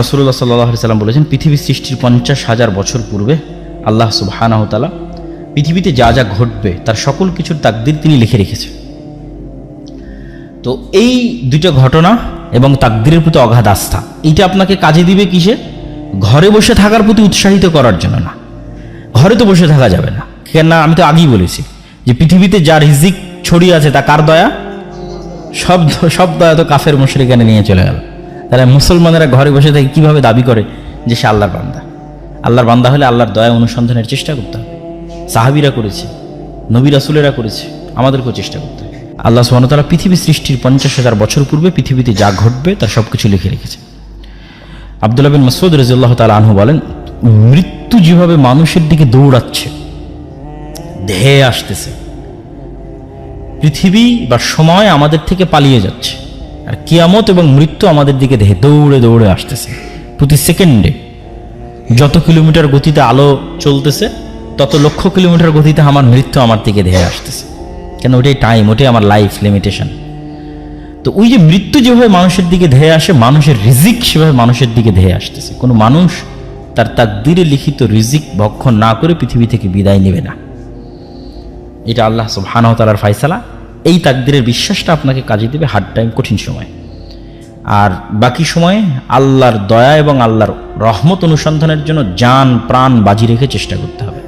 রাসূলুল্লাহ সাল্লাল্লাহু আলাইহি সাল্লাম বলেছেন, পৃথিবী সৃষ্টির 50,000 বছর পূর্বে আল্লাহ সুবহানাহু ওয়া তাআলা পৃথিবীতে যা যা ঘটবে তার সকল কিছুর তাকদীর তিনি লিখে রেখেছেন। তো এই দুটো ঘটনা এবং তাকদীরের প্রতি অগাধ আস্থা, এইটা আপনাকে কাজে দিবে কিসে? ঘরে বসে থাকার প্রতি উৎসাহিত করার জন্য না। ঘরে তো বসে থাকা যাবে না, কেননা আমি তো আগেই বলেছি যে পৃথিবীতে যা রিজিক ছড়িয়ে আছে তা কার দয়া? সব দয়া তো কাফের মুশরিকানে নিয়ে চলে গেল। তাহলে মুসলমানেরা ঘরে বসে থেকে কিভাবে দাবি করে যে সে আল্লাহর বান্দা? আল্লাহর বান্দা হলে আল্লাহর দয়া অনুসন্ধানের চেষ্টা করতে হবে। সাহাবীরা করেছে, নবী রাসূলেরা করেছে, আমাদেরকেও চেষ্টা করতে হবে। আল্লাহ সুবহানাহু ওয়া তাআলা পৃথিবী সৃষ্টির 50,000 বছর পূর্বে পৃথিবীতে যা ঘটবে তার সব কিছু লিখে রেখেছে। আব্দুল্লাহ বিন মাসউদ রাদিয়াল্লাহু তাআলা আনহু বলেন, মৃত্যু যেভাবে মানুষের দিকে দৌড়াচ্ছে, ধেয়ে আসতেছে, পৃথিবী বা সময় আমাদের থেকে পালিয়ে যাচ্ছে, আর কিয়ামত এবং মৃত্যু আমাদের দিকে দৌড়ে দৌড়ে আসতেছে। প্রতি সেকেন্ডে যত কিলোমিটার গতিতে আলো চলতেছে তত লক্ষ কিলোমিটার গতিতে আমার মৃত্যু আমার দিকে ধেয়ে আসতেছে। কেন? ওটাই টাইম, ওটাই আমার লাইফ লিমিটেশন। তো ওই যে মৃত্যু যেভাবে মানুষের দিকে ধেয়ে আসে, মানুষের রিজিক সেভাবে মানুষের দিকে ধেয়ে আসতেছে। কোনো মানুষ তার তাকদীরে লিখিত রিজিক ভক্ষণ না করে পৃথিবী থেকে বিদায় নেবে না। এটা আল্লাহ সুবহানাহু ওয়া তাআলার ফয়সালা। এই তাকদীরের বিশ্বাসটা আপনাকে কাজে দেবে হার্ড টাইম, কঠিন সময়। আর বাকি সময়ে আল্লাহর দয়া এবং আল্লাহর রহমত অনুসন্ধানের জন্য জান প্রাণ বাজি রেখে চেষ্টা করতে হবে।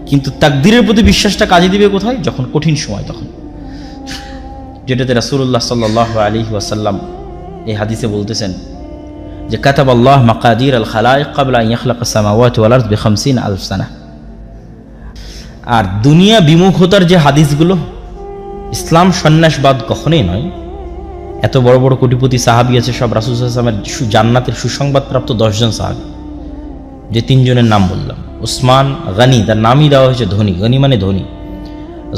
কিন্তু তাকদীরের প্রতি বিশ্বাসটা কাজে দিবে কোথায়? যখন কঠিন সময়, তখন। যেটাতে রাসূলুল্লাহ সাল্লাল্লাহু আলাইহি ওয়াসাল্লাম এই হাদিসে বলতেছেন যে, কাতাবাল্লাহু মাকাদির আল খালাইক ক্বাবলা আন ইয়াখলাকাস সামাওয়াতি ওয়াল আরদ বি50,000 সানা। আর দুনিয়া বিমুখতার যে হাদিসগুলো, ইসলাম সন্ন্যাসবাদ কখনোই নয়। এত বড় বড় কোটিপতি সাহাবী আছে, সব রাসূল সাল্লাল্লাহু আলাইহি ওয়াসাল্লামের জান্নাতের সুসংবাদপ্রাপ্ত 10 জন সাহাবী। যে 3 জনের নাম বললাম, উসমান গনি, তার নামই দেওয়া হয়েছে ধনী, গনি মানে ধনী।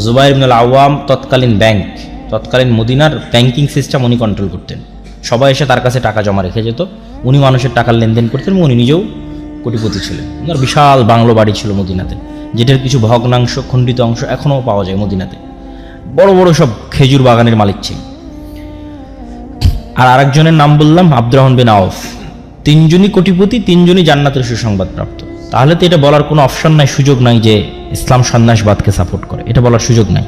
জুবাইর ইবনুল আওয়াম, তৎকালীন মদিনার ব্যাংকিং সিস্টেম উনি কন্ট্রোল করতেন। সবাই এসে তার কাছে টাকা জমা রেখে যেত, উনি মানুষের টাকার লেনদেন করতেন, উনি নিজেও কোটিপতি ছিলেন। ওনার বিশাল বাংলো বাড়ি ছিল মদিনাতে, যেটার কিছু ভগ্নাংশ, খণ্ডিত অংশ এখনও পাওয়া যায় মদিনাতে। বড় বড় সব খেজুর বাগানের মালিক ছিল। আর আরেকজনের নাম বললাম আব্দুর রহমান বিন আউফ। 3 জনই কোটিপতি, 3 জনই জান্নাতের সুসংবাদ প্রাপ্ত। তাহলে তো এটা বলার কোনো অপশন নাই, সুযোগ নাই যে ইসলাম সন্ন্যাসবাদকে সাপোর্ট করে, এটা বলার সুযোগ নাই।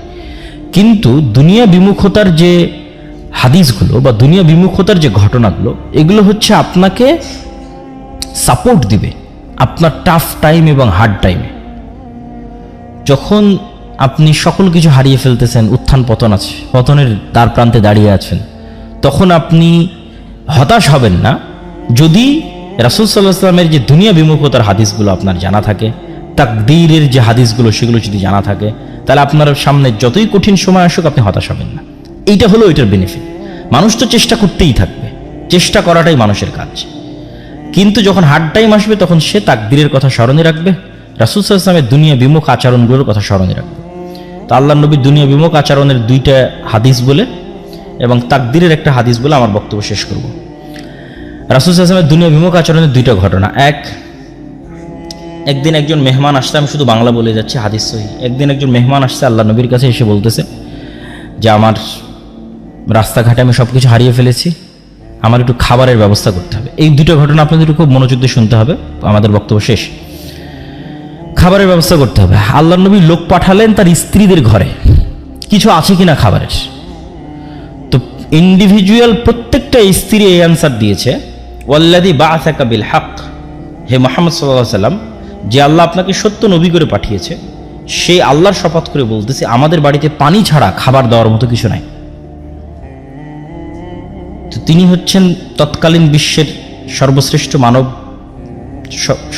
কিন্তু দুনিয়া বিমুখতার যে হাদিসগুলো বা দুনিয়া বিমুখতার যে ঘটনাগুলো, এগুলো হচ্ছে আপনাকে সাপোর্ট দিবে আপনার টাফ টাইম এবং হার্ড টাইমে। যখন আপনি সকল কিছু হারিয়ে ফেলতেছেন, উত্থান পতন আছে, পতনের দ্বার প্রান্তে দাঁড়িয়ে আছেন, তখন আপনি হতাশ হবেন না যদি রাসূল সাল্লাল্লাহু আলাইহি ওয়াসাল্লামের যে দুনিয়া বিমুখতার হাদিসগুলো আপনার জানা থাকে, তাকদীরের যে হাদিসগুলো সেগুলো যদি জানা থাকে, তাহলে আপনার সামনে যতই কঠিন সময় আসুক আপনি হতাশ হবেন না। এইটা হলো এটার বেনিফিট। মানুষ তো চেষ্টা করতেই থাকবে, চেষ্টা করাটাই মানুষের কাজ। কিন্তু যখন হার্ড টাইম আসবে তখন সে তাকদীরের কথা স্মরণে রাখবে, রাসূল সাল্লাল্লাহু আলাইহি ওয়াসাল্লামের দুনিয়া বিমুখ আচরণগুলোর কথা স্মরণে রাখবে। তো আল্লাহর নবীর দুনিয়া বিমুখ আচরণের 2টা হাদিস বলে এবং তাকদীরের একটা হাদিস বলে আমার বক্তব্য শেষ করব। রাসূল সাল্লাল্লাহু আলাইহি ওয়াসাল্লামের দুনিয়া বিমুখ আচরণের 2টা ঘটনা। একদিন একজন মেহমান আসছে, আমি শুধু বাংলা বলে যাচ্ছি, হাদিস সহিহ। একদিন একজন মেহমান আসছে আল্লাহ নবীর কাছে, এসে বলতেছে যে আমার রাস্তাঘাটে আমি সব কিছু হারিয়ে ফেলেছি, আমার একটু খাবারের ব্যবস্থা করতে হবে। এই 2টা ঘটনা আপনাদের খুব মনোযোগ দিয়ে শুনতে হবে, আমাদের বক্তব্য শেষ। খাবারের ব্যবস্থা করতে হবে। আল্লাহ নবী লোক পাঠালেন তার স্ত্রীদের ঘরে, কিছু আছে কিনা খাবারের। তো ইন্ডিভিজুয়াল প্রত্যেকটা স্ত্রী এই অ্যান্সার দিয়েছে, ওয়াল্লাযী বাআসাকা বিল হক, হে মুহাম্মদ সাল্লাল্লাহু আলাইহি ওয়াসাল্লাম, যে আল্লাহ আপনাকে সত্য নবী করে পাঠিয়েছে, সেই আল্লাহর শপথ করে বলতেছে আমাদের বাড়িতে পানি ছাড়া খাবার দেওয়ার মতো কিছু নাই। তো তিনি হচ্ছেন তৎকালীন বিশ্বের সর্বশ্রেষ্ঠ মানব,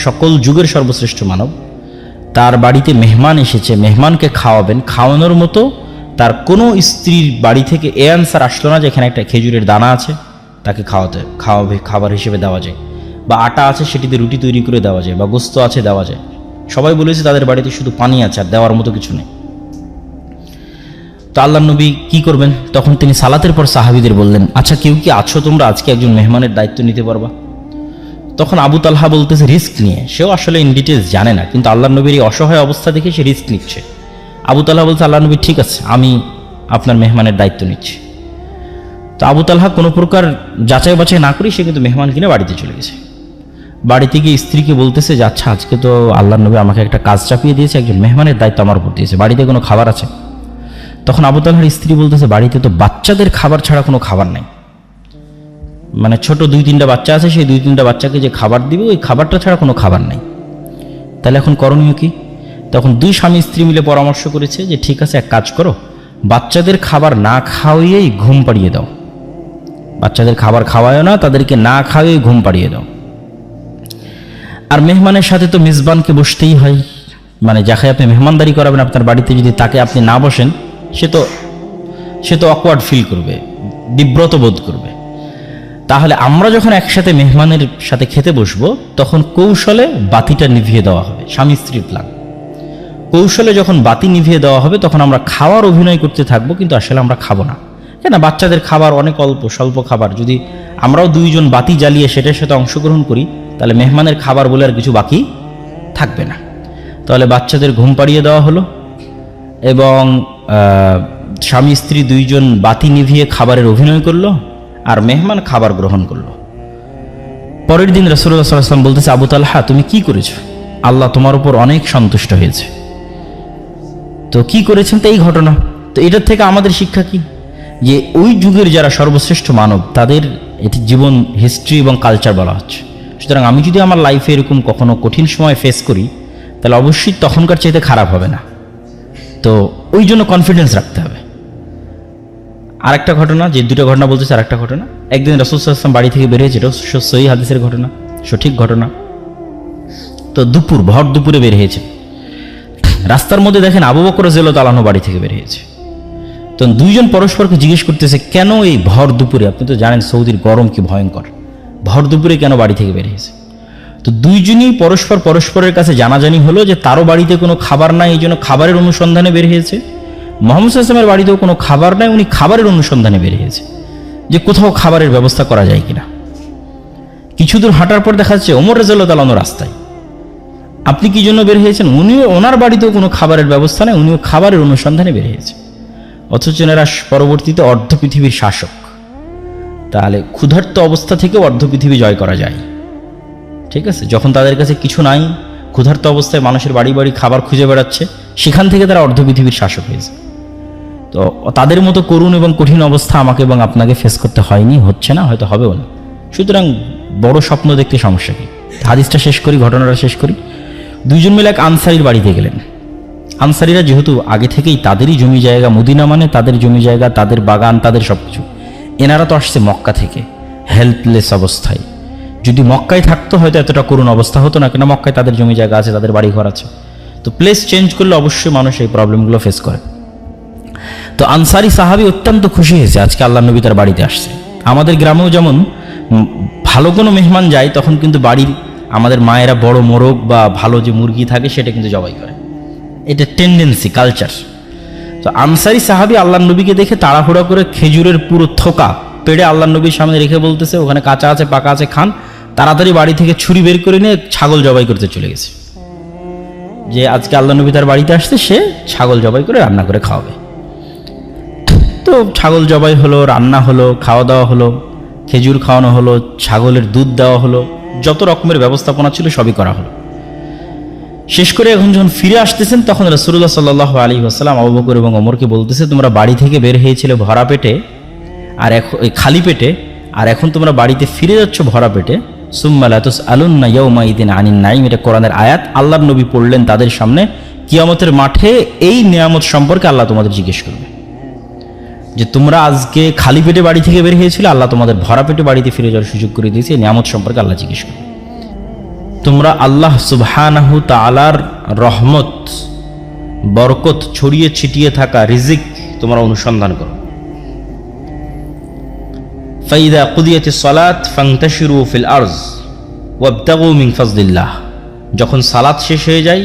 সকল যুগের সর্বশ্রেষ্ঠ মানব। তার বাড়িতে মেহমান এসেছে, মেহমানকে খাওয়াবেন, খাওয়ানোর মতো তার কোনো স্ত্রীর বাড়ি থেকে এ অ্যান্সার আসলো না যে এখানে একটা খেজুরের দানা আছে, তাকে খাওয়াবে, খাবার হিসেবে দেওয়া যায়, বা আটা আছে সেটিতে রুটি তৈরি করে দেওয়া যায়, বা গোস্ত আছে দেওয়া যায়। সবাই বলেছে তাদের বাড়িতে শুধু পানি আছে, আর দেওয়ার মতো কিছু নেই। তো আল্লাহর নবী কি করবেন? তখন তিনি সালাতের পর সাহাবীদের বললেন, আচ্ছা কেউ কি আছো তোমরা আজকে একজন মেহমানের দায়িত্ব নিতে পারবা? তখন আবু তালহা বলতেছে রিস্ক নিয়ে, সেও আসলে ইন ডিটেলস জানে না, কিন্তু আল্লাহর নবীর এই অসহায় অবস্থা দেখে সে রিস্ক নিচ্ছে। আবু তালহা বলছে, আল্লাহর নবী ঠিক আছে, আমি আপনার মেহমানের দায়িত্ব নিচ্ছি। তো আবু তালহা কোনো প্রকার যাচাই বাছাই না করেই সে কিন্তু মেহমান কিনে বাড়িতে চলে গেছে। বাড়িতে গিয়ে স্ত্রীকে বলতেছে যে আচ্ছা আজকে তো আল্লাহর নবী আমাকে একটা কাজ চাপিয়ে দিয়েছে, একজন মেহমানের দায়িত্ব আমার উপর দিয়েছে, বাড়িতে কোনো খাবার আছে? তখন আবু তালহার স্ত্রী বলতেছে বাড়িতে তো বাচ্চাদের খাবার ছাড়া কোনো খাবার নাই, মানে ছোট 2-3টা বাচ্চা আছে, সেই 2-3টা বাচ্চাকে যে খাবার দিবে ওই খাবারটা ছাড়া কোনো খাবার নাই, তাহলে এখন করণীয় কি? তখন দুই স্বামী স্ত্রী মিলে পরামর্শ করেছে যে ঠিক আছে, এক কাজ করো, বাচ্চাদের খাবার না খাওয়াইয়েই ঘুম পাড়িয়ে দাও, বাচ্চাদের খাবার খাওয়ায়ও না, তাদেরকে না খাওয়াই ঘুম পাড়িয়ে দাও। আর মেহমানের সাথে তো মেজবানকে বসতেই হয়, মানে যাকে আপনি মেহমানদারি করাবেন আপনার বাড়িতে, যদি তাকে আপনি না বসেন সে তো অকওয়ার্ড ফিল করবে, বিব্রত বোধ করবে। তাহলে আমরা যখন একসাথে মেহমানের সাথে খেতে বসবো তখন কৌশলে বাতিটা নিভিয়ে দেওয়া হবে, স্বামী স্ত্রীর প্ল্যান। কৌশলে যখন বাতি নিভিয়ে দেওয়া হবে তখন আমরা খাওয়ার অভিনয় করতে থাকবো, কিন্তু আসলে আমরা খাবো না। কেন? বাচ্চাদের খাবার অনেক স্বল্প খাবার, যদি আমরাও 2 জন বাতি জ্বালিয়ে সেটার সাথে অংশগ্রহণ করি তাহলে মেহমানের খাবার বলে আর কিছু বাকি থাকবে না। তাহলে বাচ্চাদের ঘুম পাড়িয়ে দেওয়া হলো এবং স্বামী স্ত্রী 2 জন বাতি নিভিয়ে খাবারের অভিনয় করলো, আর মেহমান খাবার গ্রহণ করলো। পরের দিন রাসূলুল্লাহ সাল্লাল্লাহু আলাইহি ওয়াসাল্লাম বলতেছে, আবু তালহা তুমি কি করেছো? আল্লাহ তোমার উপর অনেক সন্তুষ্ট হয়েছে। তো কি করেছেন? তো এই ঘটনা। তো এটার থেকে আমাদের শিক্ষা কি? যে ওই যুগের যারা সর্বশ্রেষ্ঠ মানব তাদের এটি জীবন হিস্ট্রি এবং কালচার বলা হচ্ছে। সুতরাং আমি যদি আমার লাইফে এরকম কখনো কঠিন সময় ফেস করি তাহলে অবশ্যই তখনকার চাইতে খারাপ হবে না। তো ওই জন্য কনফিডেন্স রাখতে হবে। আরেকটা ঘটনা, যে 2টা ঘটনা বলতেছে, আরেকটা ঘটনা, একদিন রাসূল সাল্লাল্লাহু আলাইহি ওয়াসাল্লাম বাড়ি থেকে বেরিয়েছে, এটা সহিহ হাদিসের ঘটনা, সঠিক ঘটনা। তো ভর দুপুরে বের হয়েছে, রাস্তার মধ্যে দেখেন আবু বকর রাদিয়াল্লাহু তাআলা বাড়ি থেকে বের হয়েছে। তো 2 জন পরস্পরকে জিজ্ঞেস করতেছে কেন এই ভর দুপুরে, আপনি তো জানেন সৌদির গরম কি ভয়ঙ্কর, ভর দুপুরে কেন বাড়ি থেকে বের হয়েছে? তো 2 জনই পরস্পরের কাছে জানাজানি হলো যে তারও বাড়িতে কোনো খাবার নাই, এই জন্য খাবারের অনুসন্ধানে বের হয়েছে। মুহাম্মদ সাল্লাল্লাহু আলাইহি ওয়াসাল্লামের বাড়িতেও কোনো খাবার নাই, উনি খাবারের অনুসন্ধানে বের হয়েছে যে কোথাও খাবারের ব্যবস্থা করা যায় কিনা। কিছু দূর হাঁটার পর দেখা যাচ্ছে ওমর রাদিয়াল্লাহু তাআলা রাস্তায়। আপনি কি জন্য বের হয়েছেন? উনিও, ওনার বাড়িতেও কোনো খাবারের ব্যবস্থা নেই, উনিও খাবারের অনুসন্ধানে বের হয়েছে। অথচ এনারা পরবর্তীতে অর্ধ পৃথিবীর শাসক। তাহলে ক্ষুধার্ত অবস্থা থেকেও অর্ধ পৃথিবী জয় করা যায়, ঠিক আছে? যখন তাদের কাছে কিছু নাই, ক্ষুধার্ত অবস্থায় মানুষের বাড়ি বাড়ি খাবার খুঁজে বেড়াচ্ছে, সেখান থেকে তারা অর্ধ পৃথিবীর শাসক হয়েছে। তো তাদের মতো করুণ এবং কঠিন অবস্থা আমাকে এবং আপনাকে ফেস করতে হয়নি, হচ্ছে না, হয়তো হবেও না। সুতরাং বড় স্বপ্ন দেখতে সমস্যা কি? হাদিসটা শেষ করি, ঘটনাটা শেষ করি। 2 জন মিলে এক আনসারীর বাড়িতে গেলেন। আনসারীরা যেহেতু আগে থেকেই তাদেরই জমি জায়গা, মদিনা মানে তাদের জমি জায়গা, তাদের বাগান, তাদের সব কিছু। এনারা তো আসছে মক্কা থেকে হেল্পলেস অবস্থায়। যদি মক্কায় থাকতো হয়তো এতটা করুণ অবস্থা হতো না, কেন মক্কায় তাদের জমি জায়গা আছে, তাদের বাড়ি ঘর আছে। তো প্লেস চেঞ্জ করলে অবশ্যই মানুষ এই প্রবলেমগুলো ফেস করে। তো আনসারি সাহাবী অত্যন্ত খুশি হয়েছে আজকে আল্লাহ নবী তার বাড়িতে আসছে। আমাদের গ্রামেও যেমন ভালো কোনো মেহমান যায় তখন কিন্তু বাড়ির আমাদের মায়েরা বড় মোরগ বা ভালো যে মুরগি থাকে সেটা কিন্তু জবাই করে, এটা টেন্ডেন্সি, কালচার। তো আনসারি সাহাবী আল্লাহ নবীকে দেখে তাড়াহুড়া করে খেজুরের পুরো থোকা পেড়ে আল্লাহ নবীর সামনে রেখে বলতেছে ওখানে কাঁচা আছে পাকা আছে খান। তাড়াতাড়ি বাড়ি থেকে ছুরি বের করে নিয়ে ছাগল জবাই করতে চলে গেছে, যে আজকে আল্লাহ নবী তার বাড়িতে আসছে, সে ছাগল জবাই করে রান্না করে খাওয়াবে। তো ছাগল জবাই হলো, রান্না হলো, খাওয়া দাওয়া হলো, খেজুর খাওয়ানো হলো, ছাগলের দুধ দেওয়া হলো, যত রকমের ব্যবস্থাপনা ছিল সবই করা হলো। শেষ করে এখন যখন ফিরে আসতেছেন তখন রাসূলুল্লাহ সাল্লাল্লাহু আলাইহি ওয়াসাল্লাম আবু বকর এবং ওমরকে বলতেছে, তোমরা বাড়ি থেকে বের হয়েছিলে ভরা পেটে আর এখন খালি পেটে, আর এখন তোমরা বাড়িতে ফিরে যাচ্ছ ভরা পেটে। সুম্মা লা তুসআলুন্না ইয়াওমাইদিন আনিন নাঈম, এটা কোরআনের আয়াত। আল্লাহর নবী পড়লেন তাদের সামনে, কিয়ামতের মাঠে এই নিয়ামত সম্পর্কে আল্লাহ তোমাদের জিজ্ঞেস করবে, যে তোমরা আজকে খালি পেটে বাড়ি থেকে বের হয়েছিল, আল্লাহ তোমাদের ভরা পেটে বাড়িতে ফিরে যাওয়ার সুযোগ করে দিয়েছে, এই নিয়ামত সম্পর্কে আল্লাহ জিজ্ঞেস করবে। তোমরা আল্লাহ সুবহানাহু তাআলার রহমত, বরকত ছড়িয়ে ছিটিয়ে থাকা রিজিক তোমরা অনুসন্ধান করো। ফাইদা কুদিয়াতিস সালাত ফান্তাশিরু ফিল আরজ ওয়াবতাগু মিন ফাজলিল্লাহ, যখন সালাত শেষ হয়ে যায়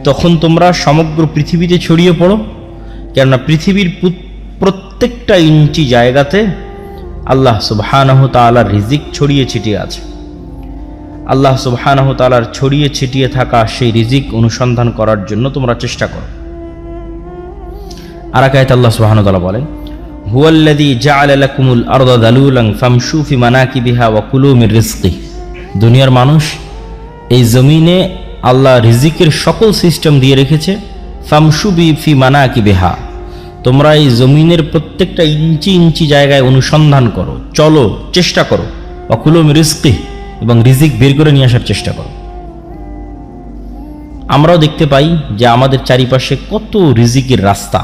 তখন তোমরা সমগ্র পৃথিবীতে ছড়িয়ে পড়ো, কেননা পৃথিবীর প্রত্যেকটা ইঞ্চি জায়গাতে আল্লাহ সুবহানাহু তাআলার রিজিক ছড়িয়ে ছিটিয়ে আছে। আল্লাহ সুবহানাহু তাআলার ছড়িয়ে ছিটিয়ে থাকা সেই রিজিক অনুসন্ধান করার জন্য তোমরা চেষ্টা করো। আর এক আয়াতে আল্লাহ সুবহানাহু তাআলা বলেন, হুয়াল্লাযী জাআলা লাকুমুল আরদা যালুলান ফামশু ফি মানাকিবিহা ওয়া কুলু মির রিজকিহি, দুনিয়ার মানুষ এই জমিনে আল্লাহ রিজিকের সকল সিস্টেম দিয়ে রেখেছে। ফামশু বি ফি মানাকিবিহা, তোমরা এই জমিনের প্রত্যেকটা ইঞ্চি ইঞ্চি জায়গায় অনুসন্ধান করো, চলো, চেষ্টা করো। ওয়াকুলু মির রিজকি, এবং রিজিক বের করে নিয়ে আসার চেষ্টা করো। আমরাও দেখতে পাই যে আমাদের চারিপাশে কত রিজিকের রাস্তা,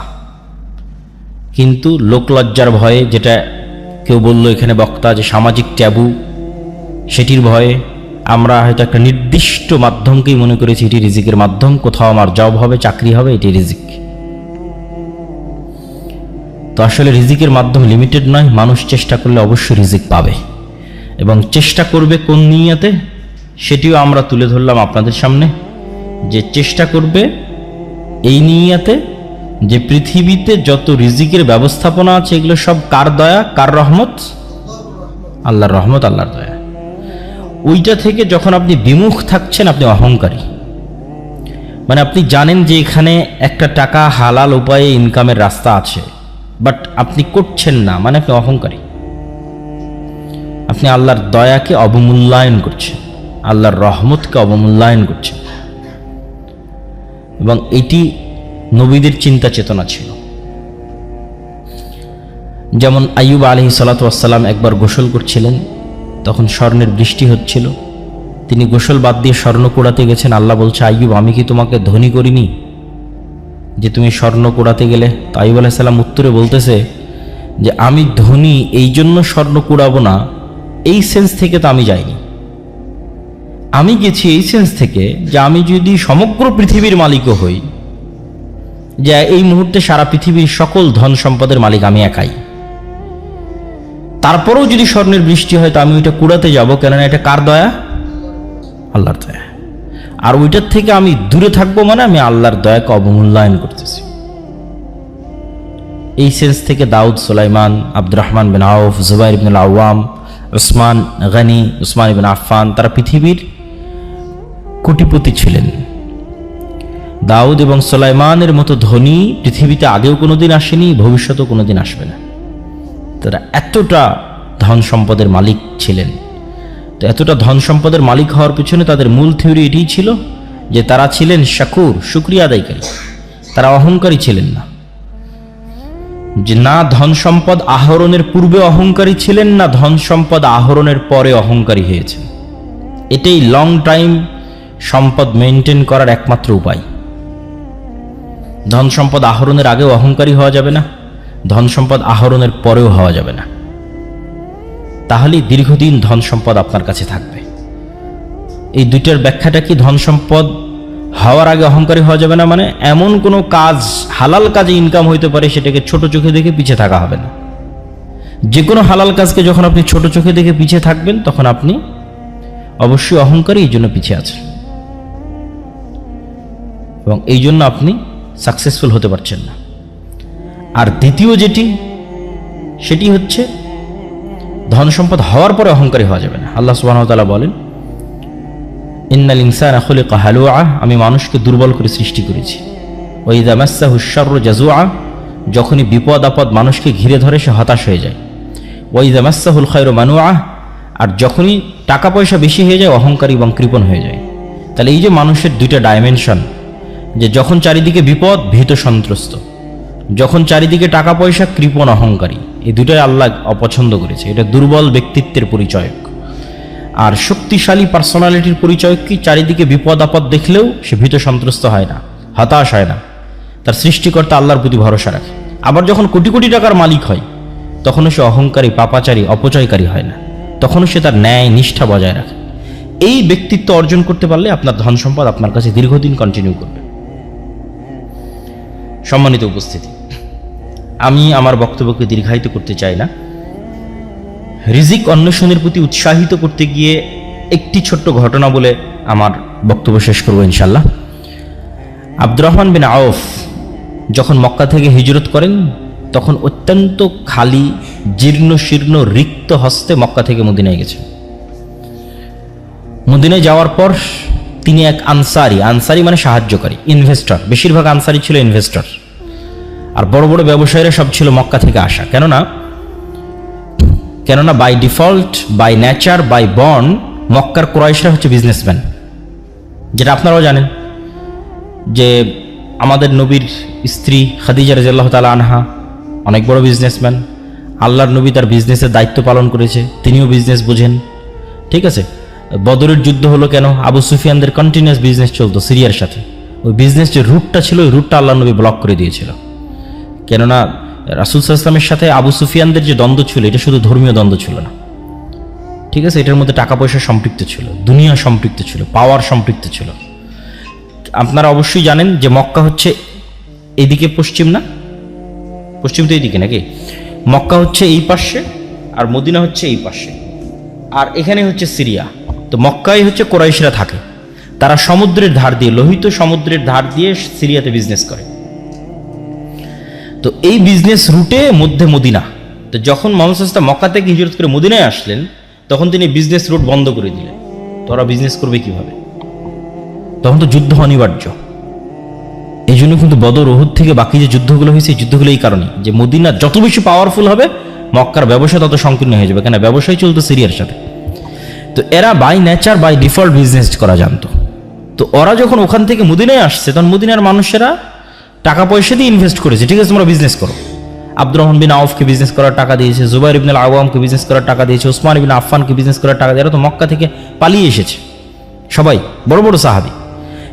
কিন্তু লোকলজ্জার ভয়ে, যেটা কেউ বলল এখানে বক্তা যে সামাজিক ট্যাবু, সেটির ভয়ে আমরা হয়তো একটা নির্দিষ্ট মাধ্যমকেই মনে করেছি এটি রিজিকের মাধ্যম, কোথাও আমার জব হবে, চাকরি হবে, এটি রিজিক। তো আসলে রিজিকের মাধ্যম লিমিটেড নয়, মানুষ চেষ্টা করলে অবশ্যই রিজিক পাবে, এবং চেষ্টা করবে কোন নিয়তে সেটিও আমরা তুলে ধরলাম আপনাদের সামনে, যে চেষ্টা করবে এই নিয়তে যে পৃথিবীতে যত রিজিকের ব্যবস্থাপনা আছে এগুলো সব কার দয়া, কার রহমত? আল্লাহর রহমত, আল্লাহর দয়া। ওইটা থেকে যখন আপনি বিমুখ থাকছেন, আপনি অহংকারী। মানে আপনি জানেন যে এখানে একটা টাকা হালাল উপায়ে ইনকামের রাস্তা আছে, বাট আপনি করছেন না, মানে আপনি অহংকারী। আপনি আল্লাহর দয়াকে অবমূল্যায়ন করছেন, আল্লাহর রহমতকে অবমূল্যায়ন করছেন। এবং এটি নবীদের চিন্তা চেতনা ছিল। যেমন আইয়ুব আলাইহিস সালাতু ওয়াস সালাম একবার গোসল করছিলেন, তখন স্বর্ণের বৃষ্টি হচ্ছিল। তিনি গোসল বাদ দিয়ে স্বর্ণ কুড়াতে গেছেন। আল্লাহ বলছে, আইয়ুব, আমি কি তোমাকে ধনী করিনি যে তুমি স্বর্ণ কুড়াতে গেলে? তো আইয়ুব আলাইহিস সালাম উত্তরে বলতেছে যে আমি ধনী এই জন্য স্বর্ণ কুড়াবো না, এই সেন্স থেকে তো আমি যাইনি। আমি গেছি এই সেন্স থেকে যে আমি যদি সমগ্র পৃথিবীর মালিকও হই, যে এই মুহূর্তে সারা পৃথিবীর সকল ধন সম্পদের মালিক আমি একাই, তারপরেও যদি স্বর্ণের বৃষ্টি হয় তো আমি ওইটা কুড়াতে যাব, কেননা এটা কার দয়া? আল্লাহর দয়া। আর ওইটার থেকে আমি দূরে থাকবো, মানে আমি আল্লাহর দয়াকে অবমূল্যায়ন করতেছি। এই সেন্স থেকে দাউদ, সুলাইমান, আব্দুর রহমান বিন আউফ, জুবাইর ইবনুল আওয়াম, উসমান গনি, উসমান ইবনে আফফান, তারা পৃথিবীর কোটিপতি ছিলেন। দাউদ এবং সুলাইমানের মতো ধনী পৃথিবীতে আগেও কোনোদিন আসেনি, ভবিষ্যতেও কোনোদিন আসবে না। তারা এতটা ধন সম্পদের মালিক ছিলেন। তো এতটা ধন সম্পদের মালিক হওয়ার পিছনে তাদের মূল থিওরি এটিই ছিল যে তারা ছিলেন শাকুর, শুকরিয়া আদায়কারী। তারা অহংকারী ছিলেন না, যে না ধন সম্পদ আহরণের পূর্বে অহংকারী ছিলেন, না ধন সম্পদ আহরণের পরে অহংকারী হয়েছেন। এটাই লং টাইম সম্পদ মেনটেন করার একমাত্র উপায়। ধন সম্পদ আহরণের আগেও অহংকারী হওয়া যাবে না, ধন সম্পদ আহরণের পরেও হওয়া যাবে না। তাহলেই দীর্ঘদিন ধন সম্পদ আপনার কাছে থাকবে। এই দুইটার ব্যাখ্যাটা কি? ধন সম্পদ হওয়ার আগে অহংকারী হওয়া যাবে না মানে এমন কোনো কাজ, হালাল কাজে ইনকাম হইতে পারে, সেটাকে ছোট চোখে দেখে পিছিয়ে থাকা হবে না। যে কোনো হালাল কাজকে যখন আপনি ছোট চোখে দেখে পিছিয়ে থাকবেন, তখন আপনি অবশ্যই অহংকারী, এই জন্য পিছিয়ে আছেন, এবং এই জন্য আপনি সাকসেসফুল হতে পারছেন না। আর দ্বিতীয় যেটি, সেটি হচ্ছে ধন সম্পদ হওয়ার পরে অহংকারী হওয়া যাবে না। আল্লাহ সুবহানাহু ওয়া তাআলা বলেন, ইন্নাল ইনসানা খুলিকা হালুআ, আমি মানুষকে দুর্বল করে সৃষ্টি করেছি। ওয়া ইযা মাসসাহুশ শাররু জাযুআ, যখনই বিপদ আপদ মানুষকে ঘিরে ধরে সে হতাশ হয়ে যায়। ওয়া ইযা মাসসাহুল খায়রু মানুআ, আর যখনই টাকা পয়সা বেশি হয়ে যায় অহংকারী এবং কৃপণ হয়ে যায়। তাহলে এই যে মানুষের দুইটা ডাইমেনশন, যে যখন চারিদিকে বিপদ ভীত সন্ত্রস্ত, যখন চারিদিকে টাকা পয়সা কৃপণ অহংকারী, এই দুটাই আল্লাহ অপছন্দ করেছে। এটা দুর্বল ব্যক্তিত্বের পরিচয়ক। আর শক্তিশালী পার্সোনালিটির পরিচয়ক কি? চারিদিকে বিপদ আপদ দেখলেও সে ভীত সন্ত্রস্ত হয় না, হতাশ হয় না, তার সৃষ্টিকর্তা আল্লাহর প্রতি ভরসা রাখে। আবার যখন কোটি কোটি টাকার মালিক হয়, তখনও সে অহংকারী, পাপাচারী, অপচয়কারী হয় না, তখনও সে তার ন্যায় নিষ্ঠা বজায় রাখে। এই ব্যক্তিত্ব অর্জন করতে পারলে আপনার ধন সম্পদ আপনার কাছে দীর্ঘদিন কন্টিনিউ করবে। সম্মানিত উপস্থিতি, আমি আমার বক্তব্যকে দীর্ঘায়িত করতে চাই না। রিজিক অন্বেষণের প্রতি উৎসাহিত করতে গিয়ে একটি ছোট্ট ঘটনা বলে আমার বক্তব্য শেষ করব ইনশাল্লাহ। আব্দুর রহমান বিন আউফ যখন মক্কা থেকে হিজরত করেন, তখন অত্যন্ত খালি, জীর্ণ শীর্ণ, রিক্ত হস্তে মক্কা থেকে মদিনায় গেছেন। মদিনায় যাওয়ার পর তিনি এক আনসারি মানে সাহায্যকারী, ইনভেস্টর, বেশিরভাগ আনসারি ছিল ইনভেস্টর, আর বড় বড় ব্যবসায়ীরা সব ছিল মক্কা থেকে আসা। কেননা by default, by nature, by born মক্কার কুরাইশরা হচ্ছে বিজনেসম্যান, যেটা আপনারাও জানেন যে আমাদের নবীর স্ত্রী খাদিজা রাদিয়াল্লাহু তাআলা আনহা অনেক বড় বিজনেসম্যান। আল্লাহর নবী তার বিজনেসের দায়িত্ব পালন করেছে, তিনিও বিজনেস বোঝেন। ঠিক আছে, বদরের যুদ্ধ হলো কেন? আবু সুফিয়ানদের কন্টিনিউয়াস বিজনেস চলতো সিরিয়ার সাথে। ওই বিজনেস যে রুটটা ছিল, ওই রুটটা আল্লাহর নবী ব্লক করে দিয়েছিল। কেননা রাসূল সাল্লাল্লাহু আলাইহি ওয়াসাল্লামের সাথে আবু সুফিয়ানদের যে দ্বন্দ্ব ছিল, এটা শুধু ধর্মীয় দ্বন্দ্ব ছিল না। ঠিক আছে, এটার মধ্যে টাকা পয়সা সম্পৃক্ত ছিল, দুনিয়া সম্পৃক্ত ছিল, পাওয়ার সম্পৃক্ত ছিল। আপনারা অবশ্যই জানেন যে মক্কা হচ্ছে এইদিকে পশ্চিম, না পশ্চিম তো এইদিকে নাকি? মক্কা হচ্ছে এই পাশে আর মদিনা হচ্ছে এই পাশে, আর এখানে হচ্ছে সিরিয়া। তো মক্কায় হচ্ছে কুরাইশরা থাকে, তারা সমুদ্রের ধার দিয়ে, লোহিত সমুদ্রের ধার দিয়ে সিরিয়াতে বিজনেস করে। তো এই বিজনেস রুটে মধ্যে মদিনা। তো যখন মুহাম্মদ সাল্লাল্লাহু আলাইহি ওয়াসাল্লাম মক্কা থেকে হিজরত করে মদিনায় আসলেন, তখন তিনি বিজনেস রুট বন্ধ করে দিলেন। তো ওরা বিজনেস করবে কিভাবে? তখন তো যুদ্ধ অনিবার্য। এই জন্য কিন্তু বদর, উহুদ থেকে বাকি যে যুদ্ধগুলো হয়েছে, এই যুদ্ধগুলো এই কারণে যে মদিনা যত বেশি পাওয়ারফুল হবে, মক্কার ব্যবসা তত সংকীর্ণ হয়ে যাবে, কেন ব্যবসায় চলতো সিরিয়ার সাথে। তো এরা by nature, by default business করা জানতো। তো ওরা যখন ওখান থেকে মদিনায় আসছে, তখন মদিনার মানুষেরা টাকা পয়সা দিয়ে ইনভেস্ট করেছে। ঠিক আছে, তোমরা বিজনেস করো। আব্দুর রহমান বিন আউফকে বিজনেস করার টাকা দিয়েছে, জুবাইর ইবনে আল আওয়ামকে বিজনেস করার টাকা দিয়েছে, ওসমান ইবনে আফফানকে বিজনেস করার টাকা দিয়ে। এরা তো মক্কা থেকে পালিয়ে এসেছে, সবাই বড় বড় সাহাবী।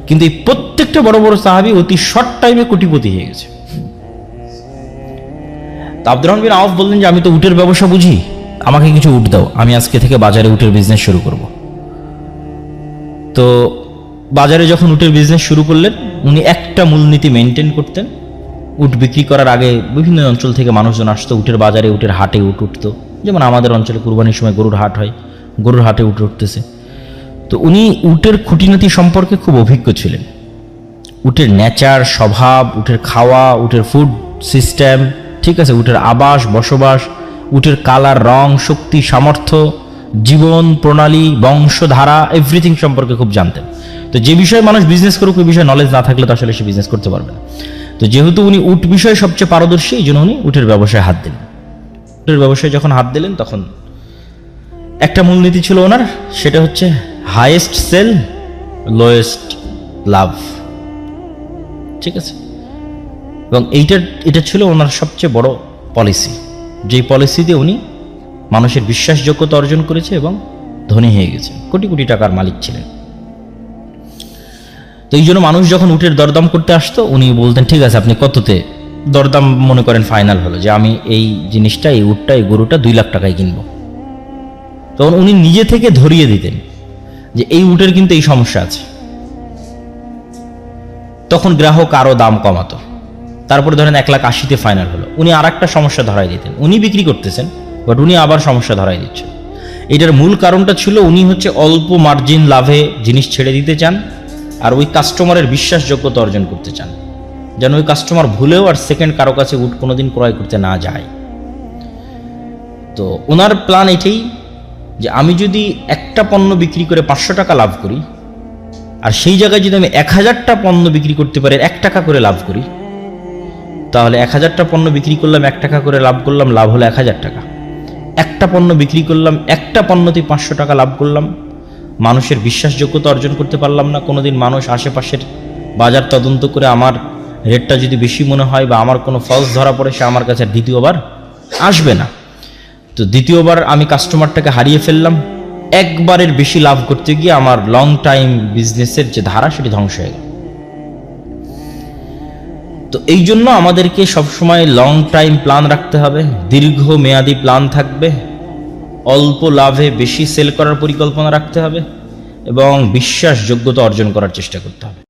কিন্তু এই প্রত্যেকটা বড় বড় সাহাবী অতি শর্ট টাইমে কোটিপতি হয়ে গেছে। তো আব্দুর রহমান বিন আউফ বললেন যে আমি তো উটের ব্যবসা বুঝি, আমাকে কিছু উট দাও, আমি আজকে থেকে বাজারে উটের বিজনেস শুরু করব। তো বাজারে যখন উটের বিজনেস শুরু করলেন, উনি একটা মূলনীতি মেনটেন করতেন। উট বিক্রি করার আগে বিভিন্ন অঞ্চল থেকে মানুষজন আসতো উটের বাজারে, উটের হাটে উট উঠতো। যেমন আমাদের অঞ্চলে কুরবানির সময় গরুর হাট হয়, গরুর হাটে উট উঠতেছে। তো উনি উটের খুঁটিনাটি সম্পর্কে খুব অভিজ্ঞ ছিলেন। উটের নেচার, স্বভাব, উটের খাওয়া, উটের ফুড সিস্টেম, ঠিক আছে, উটের আবাস বসবাস, উটের কালার, রং, শক্তি, সামর্থ্য, জীবন প্রণালী, বংশধারা, এভরিথিং সম্পর্কে খুব জানতেন। তো যে বিষয়ে মানুষ বিজনেস করুক, ওই বিষয়ে নলেজ না থাকলে তো আসলে সে বিজনেস করতে পারবে না। তো যেহেতু উনি উট বিষয়ে সবচেয়ে পারদর্শী, এই জন্য উনি উটের ব্যবসায় হাত দিলেন। উটের ব্যবসায় যখন হাত দিলেন, তখন একটা মূলনীতি ছিল ওনার, সেটা হচ্ছে হাইয়েস্ট সেল, লোয়েস্ট লাভ। ঠিক আছে, এবং এটা ছিল ওনার সবচেয়ে বড় পলিসি, যেই পলিসি দিয়ে উনি মানুষের বিশ্বাসযোগ্যতা অর্জন করেছে এবং ধনী হয়ে গেছে, কোটি কোটি টাকার মালিক ছিলেন। তো এই জন্য মানুষ যখন উটের দরদাম করতে আসতো, উনি বলতেন ঠিক আছে আপনি কততে দরদাম মনে করেন ফাইনাল হলো, যে আমি এই জিনিসটা, এই উটটা, এই গরুটা 2 লাখ টাকায় কিনবো। তখন উনি নিজে থেকে ধরিয়ে দিতেন যে এই উটের কিন্তু এই সমস্যা আছে। তখন গ্রাহক আরো দাম কমাতো, তারপরে ধরেন 1,80,000 ফাইনাল হলো, উনি আর একটা সমস্যা ধরাই দিতেন। উনি বিক্রি করতেছেন, বাট উনি আবার সমস্যা ধরাই দিচ্ছেন। এটার মূল কারণটা ছিল উনি হচ্ছে অল্প মার্জিন লাভে জিনিস ছেড়ে দিতে চান, আর ওই কাস্টমারের বিশ্বাসযোগ্যতা অর্জন করতে চান, যেন ওই কাস্টমার ভুলেও আর সেকেন্ড কারো কাছে উট কোনোদিন ক্রয় করতে না যায়। তো ওনার প্ল্যান এটাই যে আমি যদি একটা পণ্য বিক্রি করে 500 টাকা লাভ করি, আর সেই জায়গায় যদি আমি 1000টা পণ্য বিক্রি করতে পারি 1 টাকা করে লাভ করি, তাহলে 1000টা পণ্য বিক্রি করলাম, 1 টাকা করে লাভ করলাম, লাভ হলো 1000 টাকা। একটা পণ্য বিক্রি করলাম, একটা পণ্যতে 500 টাকা লাভ করলাম, মানুষের বিশ্বাসযোগ্যতা অর্জন করতে পারলাম না। কোনোদিন মানুষ আশেপাশের বাজার তদন্ত করে আমার রেটটা যদি বেশি মনে হয় বা আমার কোনো ফলস ধরা পড়ে, সে আমার কাছে দ্বিতীয়বার আসবে না। তো দ্বিতীয়বার আমি কাস্টমারটাকে হারিয়ে ফেললাম। একবারের বেশি লাভ করতে গিয়ে আমার লং টাইম বিজনেসের যে ধারা, সেটি ধ্বংস হয়ে গেল। তো এই জন্য আমাদেরকে সবসময় লং টাইম প্ল্যান রাখতে হবে, দীর্ঘ মেয়াদি প্ল্যান থাকবে, অল্প লাভে বেশি সেল করার পরিকল্পনা রাখতে হবে এবং বিশ্বাসযোগ্যতা অর্জন করার চেষ্টা করতে হবে।